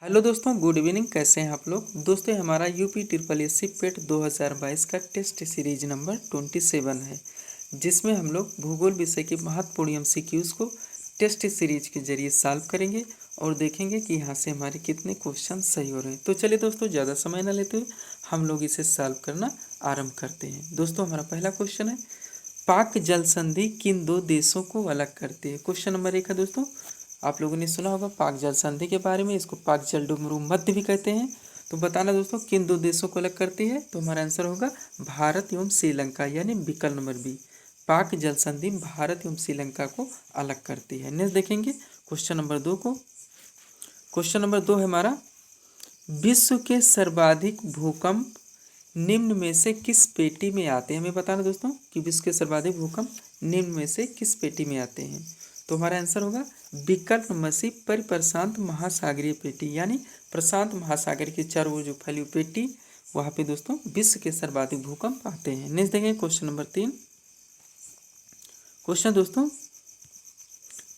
Hello दोस्तों, good evening. कैसे हैं आप लोग? दोस्तों, हमारा यूपी ट्रिपल एससी पेट 2022 का टेस्ट सीरीज नंबर 27 है, जिसमें हम लोग भूगोल विषय के महत्वपूर्ण एमसीक्यूज को टेस्ट सीरीज के जरिए सॉल्व करेंगे और देखेंगे कि यहाँ से हमारे कितने क्वेश्चन सही हो रहे हैं। तो चलिए दोस्तों, ज़्यादा समय न लेते हुए हम लोग इसे सॉल्व करना आरंभ करते हैं। दोस्तों, हमारा पहला क्वेश्चन है, पाक जल संधि किन दो देशों को अलग करती है? क्वेश्चन नंबर 1 है दोस्तों। आप लोगों ने सुना होगा पाक जल संधि के बारे में, इसको पाक जल डुमरू मध्य भी कहते हैं। तो बताना दोस्तों, किन दो देशों को अलग करती है? तो हमारा आंसर होगा भारत एवं श्रीलंका, यानी विकल्प नंबर बी। पाक जल संधि भारत एवं श्रीलंका को अलग करती है। नेक्स्ट देखेंगे क्वेश्चन नंबर 2 को। क्वेश्चन नंबर 2 है हमारा, विश्व के सर्वाधिक भूकंप निम्न में से किस पेटी में आते हैं? हमें बताना दोस्तों कि विश्व के सर्वाधिक भूकंप निम्न में से किस पेटी में आते हैं? तो हमारा आंसर होगा विकल्प नंबर सी, परिप्रशांत महासागरीय पेटी, यानी प्रशांत महासागर के चारों ओर जो फैली हुई पेटी, वहाँ पे दोस्तों विश्व के सर्वाधिक भूकंप आते हैं। नेक्स्ट देखेंगे क्वेश्चन नंबर 3। क्वेश्चन दोस्तों,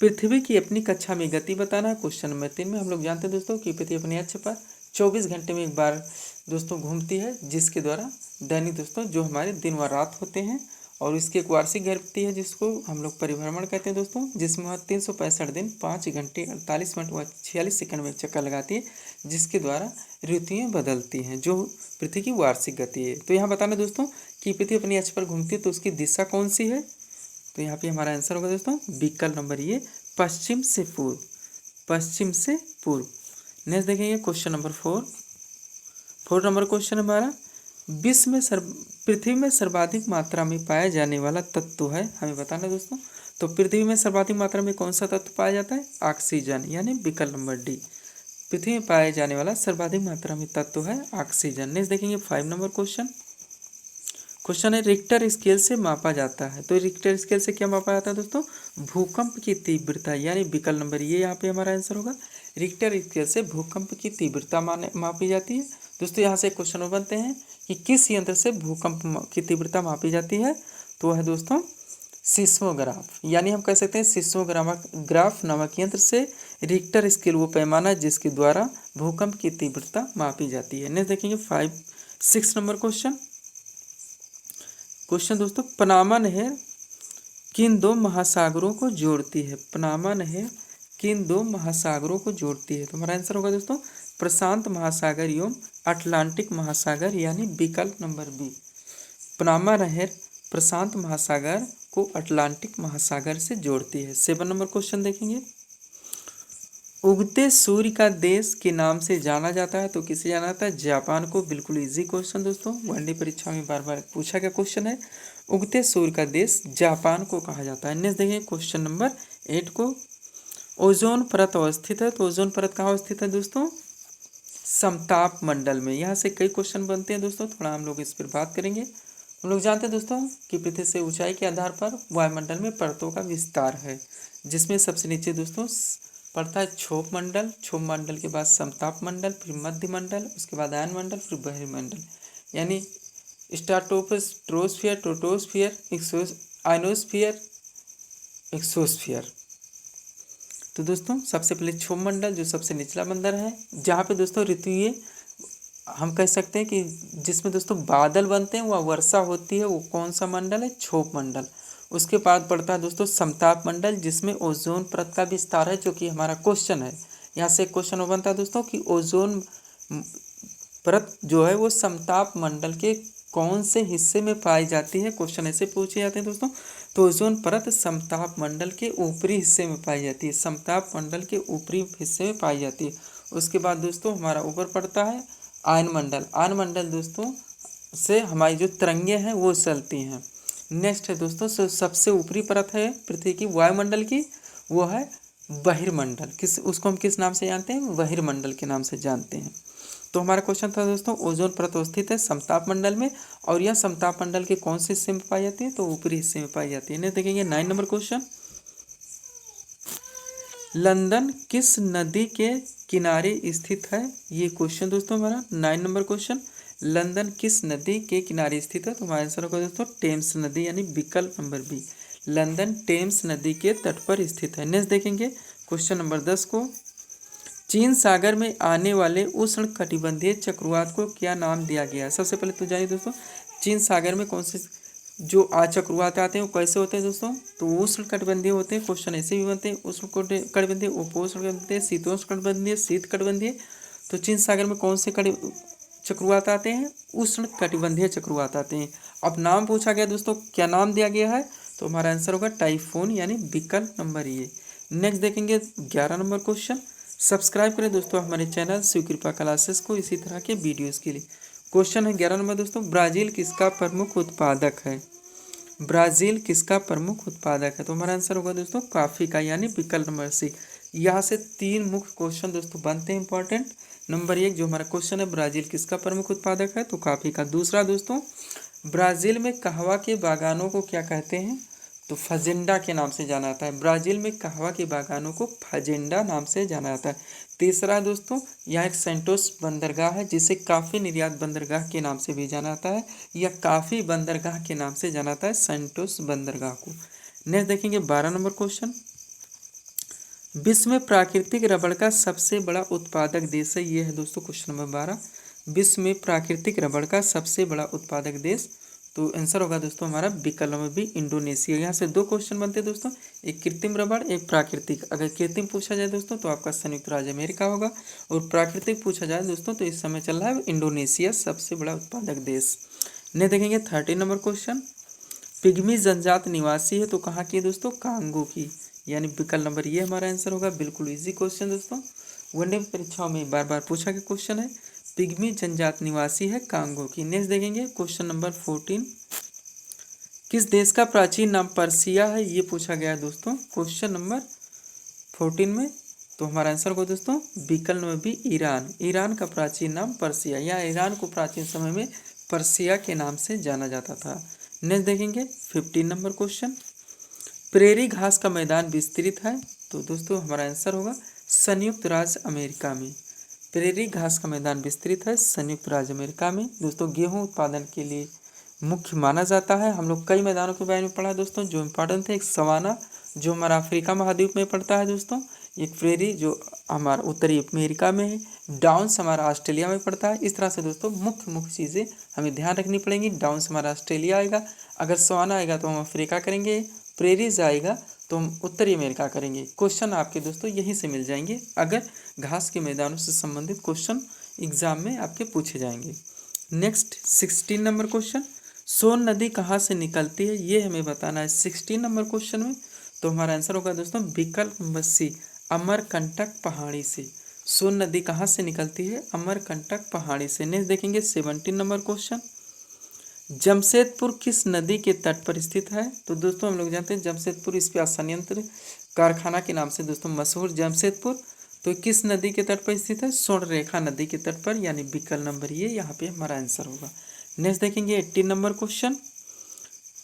पृथ्वी की अपनी कक्षा में गति बताना है। क्वेश्चन नंबर 3 में हम लोग जानते हैं दोस्तों कि पृथ्वी अपने अक्ष पर 24 घंटे में एक बार दोस्तों घूमती है, जिसके द्वारा दैनिक दोस्तों जो हमारे दिन व रात होते हैं, और इसकी एक वार्षिक गति है जिसको हम लोग परिभ्रमण कहते हैं दोस्तों, जिसमें वह 365 दिन 5 घंटे 48 मिनट व 46 सेकंड में एक चक्कर लगाती है, जिसके द्वारा ऋतुएं बदलती हैं, जो पृथ्वी की वार्षिक गति है। तो यहाँ बताना दोस्तों कि पृथ्वी अपनी अक्ष पर घूमती है, तो उसकी दिशा कौन सी है? तो यहाँ पे हमारा आंसर होगा दोस्तों विकल्प नंबर ये, पश्चिम से पूर्व, पश्चिम से पूर्व। नेक्स्ट देखेंगे क्वेश्चन नंबर 4 नंबर क्वेश्चन हमारा, विश्व में पृथ्वी में सर्वाधिक मात्रा में पाया जाने वाला तत्व है, हमें बताना दोस्तों। तो पृथ्वी में सर्वाधिक मात्रा में कौन सा तत्व पाया जाता है? ऑक्सीजन, यानी विकल्प नंबर डी। पृथ्वी में पाया जाने वाला सर्वाधिक मात्रा में तत्व है ऑक्सीजन। नेक्स्ट देखेंगे 5 नंबर क्वेश्चन। क्वेश्चन है, रिक्टर स्केल से मापा जाता है। तो रिक्टर स्केल से क्या मापा जाता है दोस्तों? भूकंप की तीव्रता, यानी विकल्प नंबर ये यहाँ पे हमारा आंसर होगा। रिक्टर स्केल से भूकंप की तीव्रता मापी जाती है। दोस्तों यहाँ से क्वेश्चन बनते हैं कि किस यंत्र से भूकंप की तीव्रता मापी जाती है? तो है दोस्तों सिस्मोग्राफ, यानी हम कह सकते हैं सिस्मोग्राफ नामक यंत्र से रिक्टर स्केल वो पैमाना जिसके द्वारा भूकंप की तीव्रता मापी जाती है। नेक्स्ट देखेंगे 6 नंबर क्वेश्चन दोस्तों, पनामा नहर किन दो महासागरों को जोड़ती है? पनामा नहर किन दो महासागरों को जोड़ती है? तो हमारा आंसर होगा दोस्तों प्रशांत महासागर एवं अटलांटिक महासागर, यानी विकल्प नंबर बी। पनामा नहर प्रशांत महासागर को अटलांटिक महासागर से जोड़ती है। 7 नंबर क्वेश्चन देखेंगे, उगते सूर्य का देश के नाम से जाना जाता है। तो किसे जाना जाता है? जापान को। बिल्कुल इजी क्वेश्चन दोस्तों, वनडे परीक्षा में बार बार पूछा गया क्वेश्चन है। उगते सूर्य का देश जापान को कहा जाता है। नेक्स्ट देखेंगे क्वेश्चन नंबर 8 को, ओजोन परत अवस्थित है। तो ओजोन परत कहाँ अवस्थित है दोस्तों? समताप मंडल में। यहाँ से कई क्वेश्चन बनते हैं दोस्तों, थोड़ा हम लोग इस पर बात करेंगे। हम लोग जानते हैं दोस्तों कि पृथ्वी से ऊंचाई के आधार पर वायुमंडल में परतों का विस्तार है, जिसमें सबसे नीचे दोस्तों पड़ता है क्षोभ मंडल, क्षोभ मंडल के बाद समताप मंडल, फिर मध्य मंडल, उसके बाद आयन मंडल, फिर बहिर्मंडल, यानी स्ट्राटोस्फीयर, ट्रोपोस्फीयर, आयनोस्फीयर, एक्सोस्फीयर। तो दोस्तों सबसे पहले क्षोभ मंडल जो सबसे निचला मंडल है, जहाँ पे दोस्तों ऋतुएं हम कह सकते हैं कि जिसमें दोस्तों बादल बनते हैं, वह वर्षा होती है, वो कौन सा मंडल है? क्षोभ मंडल। उसके बाद पड़ता है दोस्तों समताप मंडल, जिसमें ओजोन परत का विस्तार है, जो कि हमारा क्वेश्चन है। यहाँ से क्वेश्चन बनता है दोस्तों कि ओजोन परत जो है वो समताप मंडल के कौन से हिस्से में पाई जाती है? क्वेश्चन ऐसे पूछे जाते हैं दोस्तों। तो ओजोन परत समताप मंडल के ऊपरी हिस्से में पाई जाती है, समताप मंडल के ऊपरी हिस्से में पाई जाती है। उसके बाद दोस्तों हमारा ऊपर पड़ता है आयन मंडल। आयन मंडल दोस्तों से हमारी जो तरंगें हैं वो चलती हैं। नेक्स्ट है दोस्तों सबसे ऊपरी परत है पृथ्वी की वायुमंडल की, वो है बहिर्मंडल। उसको हम किस नाम से जानते हैं? बहिर्मंडल के नाम से जानते हैं। तो हमारा क्वेश्चन था दोस्तों, ओजोन परत अवस्थित है समताप मंडल में, और यह समताप मंडल के कौन से हिस्से में पाई जाती है? तो ऊपरी हिस्से में पाई जाती है। नेक्स्ट देखेंगे 9 नंबर क्वेश्चन, लंदन किस नदी के किनारे स्थित है? ये क्वेश्चन दोस्तों हमारा 9 नंबर क्वेश्चन, लंदन किस नदी के किनारे स्थित है? तो हमारा आंसर होगा दोस्तों टेम्स नदी, यानी विकल्प नंबर बी, लंदन टेम्स नदी के तट पर स्थित है। नेक्स्ट देखेंगे क्वेश्चन नंबर 10 को, चीन सागर में आने वाले उष्ण कटिबंधीय चक्रवात को क्या नाम दिया गया है? सबसे पहले तो जानिए दोस्तों, चीन सागर में कौन से जो चक्रवात आते हैं वो कैसे होते हैं दोस्तों? तो उष्ण कटिबंधीय होते हैं। क्वेश्चन ऐसे भी बनते हैं, उष्ण कटिबंधीय, उपोष्ण कटिबंधीय, शीतोष्ण कटिबंधीय, शीत कटिबंधीय। तो चीन सागर में कौन से चक्रवात आते हैं? उष्ण कटिबंधीय चक्रवात आते हैं। अब नाम पूछा गया दोस्तों, क्या नाम दिया गया है? तो हमारा आंसर होगा टाइफून, यानी विकल्प नंबर ये। नेक्स्ट देखेंगे 11 नंबर क्वेश्चन। सब्सक्राइब करें दोस्तों हमारे चैनल शिव कृपा क्लासेस को इसी तरह के वीडियोस के लिए। क्वेश्चन है 11 नंबर दोस्तों, ब्राज़ील किसका प्रमुख उत्पादक है? ब्राज़ील किसका प्रमुख उत्पादक है? तो हमारा आंसर होगा दोस्तों कॉफ़ी का, यानी विकल्प नंबर सी। यहाँ से 3 मुख्य क्वेश्चन दोस्तों बनते हैं इंपॉर्टेंट। नंबर 1 जो हमारा क्वेश्चन है, ब्राज़ील किसका प्रमुख उत्पादक है? तो कॉफ़ी का। दूसरा दोस्तों, ब्राज़ील में कहवा के बागानों को क्या कहते हैं? तो फजेंडा के नाम से जाना जाता है। ब्राज़ील में कहवा के बागानों को फजेंडा नाम से जाना जाता है। तीसरा दोस्तों, यहाँ एक सेंटोस बंदरगाह है जिसे काफ़ी निर्यात बंदरगाह के नाम से भी जाना जाता है, या काफ़ी बंदरगाह के नाम से जाना जाता है सेंटोस बंदरगाह को। नेक्स्ट देखेंगे 12 नंबर क्वेश्चन, विश्व में प्राकृतिक रबड़ का सबसे बड़ा उत्पादक देश है, ये है दोस्तों क्वेश्चन नंबर 12। विश्व में प्राकृतिक रबड़ का सबसे बड़ा उत्पादक देश, तो आंसर होगा दोस्तों हमारा विकल्प नंबर बी, इंडोनेशिया। यहाँ से 2 क्वेश्चन बनते हैं दोस्तों, एक कृत्रिम रबड़, एक प्राकृतिक। अगर कृत्रिम पूछा जाए दोस्तों तो आपका संयुक्त राज्य अमेरिका होगा, और प्राकृतिक पूछा जाए दोस्तों तो इस समय चल रहा है इंडोनेशिया सबसे बड़ा उत्पादक देश। नहीं देखेंगे 13 नंबर क्वेश्चन, पिग्मी जनजात निवासी है तो कहाँ की है दोस्तों? कांगो की, यानी विकल्प नंबर ये हमारा आंसर होगा। बिल्कुल इजी क्वेश्चन दोस्तों, वनडे परीक्षाओं में बार बार पूछा गया क्वेश्चन है। पिग्मी जनजात निवासी है कांगो की। नेक्स्ट देखेंगे क्वेश्चन नंबर 14, किस देश का प्राचीन नाम पर्सिया है? ये पूछा गया है दोस्तों क्वेश्चन नंबर 14 में। तो हमारा आंसर होगा दोस्तों विकल्प नंबर बी, ईरान। ईरान का प्राचीन नाम पर्सिया, या ईरान को प्राचीन समय में पर्सिया के नाम से जाना जाता था। नेक्स्ट देखेंगे 15 नंबर क्वेश्चन, प्रेरी घास का मैदान विस्तृत है, तो दोस्तों हमारा आंसर होगा संयुक्त राज्य अमेरिका में। प्रेरी घास का मैदान विस्तृत है संयुक्त राज्य अमेरिका में। दोस्तों गेहूं उत्पादन के लिए मुख्य माना जाता है। हम लोग कई मैदानों के बारे में पढ़ा दोस्तों जो इम्पोर्टेंट थे। एक सवाना जो हमारा अफ्रीका महाद्वीप में पड़ता है दोस्तों, एक प्रेरी जो हमारा उत्तरी अमेरिका में है, डाउन्स हमारा ऑस्ट्रेलिया में पड़ता है। इस तरह से दोस्तों मुख्य चीज़ें हमें ध्यान रखनी पड़ेंगी। डाउन्स हमारा ऑस्ट्रेलिया आएगा, अगर सवाना आएगा तो हम अफ्रीका करेंगे, प्रेरीज आएगा तो हम उत्तरी अमेरिका करेंगे। क्वेश्चन आपके दोस्तों यहीं से मिल जाएंगे, अगर घास के मैदानों से संबंधित क्वेश्चन एग्जाम में आपके पूछे जाएंगे। नेक्स्ट 16 नंबर क्वेश्चन, सोन नदी कहाँ से निकलती है? ये हमें बताना है 16 नंबर क्वेश्चन में। तो हमारा आंसर होगा दोस्तों विकल्प नंबर सी, अमरकंटक पहाड़ी से। सोन नदी कहाँ से निकलती है? अमरकंटक पहाड़ी से। नेक्स्ट देखेंगे 17 नंबर क्वेश्चन, जमशेदपुर किस नदी के तट पर स्थित है? तो दोस्तों हम लोग जानते हैं जमशेदपुर इस्पात संयंत्र कारखाना के नाम से दोस्तों मशहूर जमशेदपुर, तो किस नदी के तट पर स्थित है? स्वर्णरेखा नदी के तट पर, यानी विकल्प नंबर ये यहाँ पे हमारा आंसर होगा। नेक्स्ट देखेंगे 18 नंबर क्वेश्चन।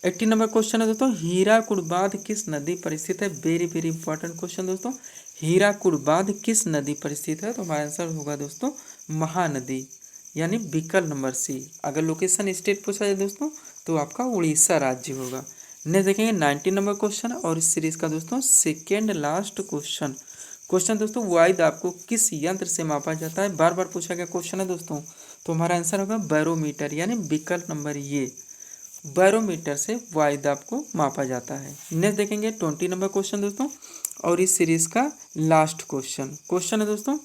18 नंबर क्वेश्चन है दोस्तों, हीराकुड बांध किस नदी पर स्थित है? वेरी वेरी इंपॉर्टेंट क्वेश्चन दोस्तों, हीराकुड बांध किस नदी पर स्थित है? तो हमारा आंसर होगा दोस्तों महानदी, यानी विकल्प नंबर सी। अगर लोकेशन स्टेट पूछा जाए दोस्तों तो आपका उड़ीसा राज्य होगा। नेक्स्ट देखेंगे 19 नंबर क्वेश्चन और इस सीरीज का दोस्तों सेकेंड लास्ट क्वेश्चन दोस्तों, वायु दाब को किस यंत्र से मापा जाता है? बार बार पूछा गया क्वेश्चन है दोस्तों, तो हमारा आंसर होगा बैरोमीटर, यानी विकल्प नंबर ये, बैरोमीटर से वायु दाब को मापा जाता है। नेक्स्ट देखेंगे 20 नंबर क्वेश्चन दोस्तों और इस सीरीज का लास्ट क्वेश्चन है दोस्तों,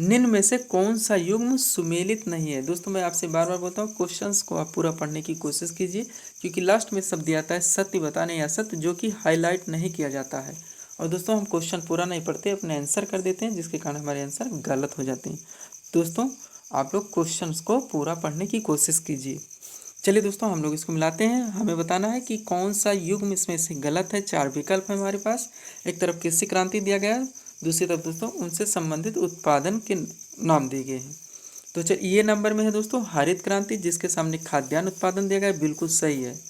निम्न में से कौन सा युग्म सुमेलित नहीं है? दोस्तों मैं आपसे बार बार बोलता हूँ क्वेश्चंस को आप पूरा पढ़ने की कोशिश कीजिए, क्योंकि लास्ट में शब्द आता है सत्य बताने या सत्य, जो कि हाईलाइट नहीं किया जाता है। और दोस्तों हम क्वेश्चन पूरा नहीं पढ़ते, अपने आंसर कर देते हैं, जिसके कारण हमारे आंसर गलत हो जाते हैं। दोस्तों आप लोग क्वेश्चंस को पूरा पढ़ने की कोशिश कीजिए। चलिए दोस्तों हम लोग इसको मिलाते हैं। हमें बताना है कि कौन सा युग्म इसमें से गलत है। 4 विकल्प है हमारे पास। एक तरफ कृषि क्रांति दिया गया है, दूसरी तरफ दोस्तों उनसे संबंधित उत्पादन के नाम दिए गए हैं। तो चलिए ये नंबर में है दोस्तों हरित क्रांति, जिसके सामने खाद्यान्न उत्पादन दिया गया है, बिल्कुल सही है।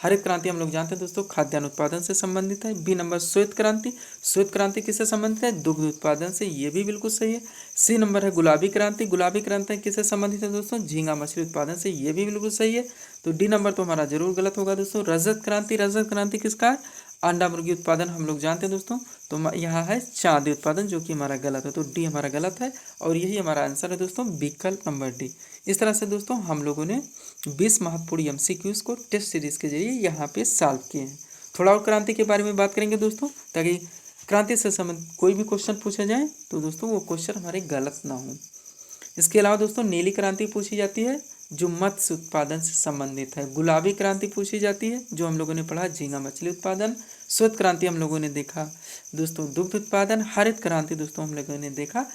हरित क्रांति हम लोग जानते हैं दोस्तों खाद्यान्न उत्पादन से संबंधित है। बी नंबर श्वेत क्रांति, श्वेत क्रांति किससे संबंधित है? दुग्ध उत्पादन से, ये भी बिल्कुल सही है। सी नंबर है गुलाबी क्रांति, गुलाबी क्रांति किससे संबंधित है दोस्तों? झींगा मछली उत्पादन से, ये भी बिल्कुल सही है। तो डी नंबर तो हमारा जरूर गलत होगा दोस्तों। रजत क्रांति, रजत क्रांति किसका है? अंडा मुर्गी उत्पादन हम लोग जानते हैं दोस्तों, तो यहाँ है चांदी उत्पादन, जो कि हमारा गलत है, तो डी हमारा गलत है और यही हमारा आंसर है दोस्तों, विकल्प नंबर डी। इस तरह से दोस्तों हम लोगों ने 20 महत्वपूर्ण MCQs को टेस्ट सीरीज के जरिए यहाँ पे सॉल्व किए हैं। थोड़ा और क्रांति के बारे में बात करेंगे दोस्तों, ताकि क्रांति से संबंधित कोई भी क्वेश्चन पूछा जाए तो दोस्तों वो क्वेश्चन हमारे गलत ना हो। इसके अलावा दोस्तों नीली क्रांति पूछी जाती है, जो मत्स्य उत्पादन से संबंधित है। गुलाबी क्रांति पूछी जाती है, जो हम लोगों ने पढ़ा झींगा मछली उत्पादन। श्वेत क्रांति हम लोगों ने देखा दोस्तों दुग्ध उत्पादन। हरित क्रांति दोस्तों हम लोगों ने देखा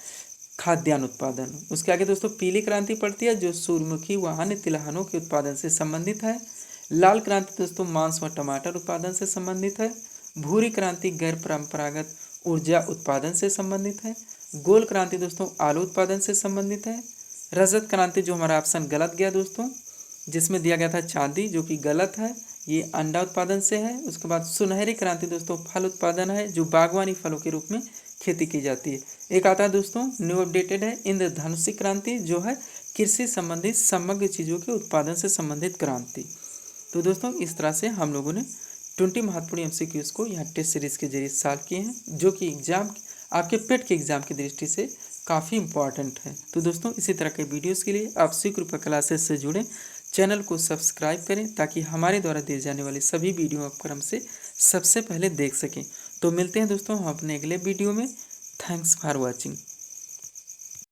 खाद्यान्न उत्पादन। उसके आगे दोस्तों पीली क्रांति पड़ती है, जो सूर्यमुखी व अन्य तिलहनों के उत्पादन से संबंधित है। लाल क्रांति दोस्तों मांस व टमाटर उत्पादन से संबंधित है। भूरी क्रांति गैर परंपरागत ऊर्जा उत्पादन से संबंधित है। गोल क्रांति दोस्तों आलू उत्पादन से संबंधित है। रजत क्रांति, जो हमारा ऑप्शन गलत गया दोस्तों, जिसमें दिया गया था चांदी, जो कि गलत है, ये अंडा उत्पादन से है। उसके बाद सुनहरी क्रांति दोस्तों फल उत्पादन है, जो बागवानी फलों के रूप में खेती की जाती है। एक आता है दोस्तों न्यू अपडेटेड है इंद्रधनुषी क्रांति, जो है कृषि संबंधित समग्र चीज़ों के उत्पादन से संबंधित क्रांति। तो दोस्तों इस तरह से हम लोगों ने 20 महत्वपूर्ण MCQs को यहाँ टेस्ट सीरीज के जरिए सॉल्व किए हैं, जो कि एग्जाम आपके पेट के एग्जाम की दृष्टि से काफ़ी इंपॉर्टेंट है। तो दोस्तों इसी तरह के वीडियोस के लिए आप सीख क्लासेस से जुड़ें, चैनल को सब्सक्राइब करें, ताकि हमारे द्वारा दिए जाने वाले सभी वीडियो आप क्रम से सबसे पहले देख सकें। तो मिलते हैं दोस्तों हम अपने अगले वीडियो में। Thanks for watching.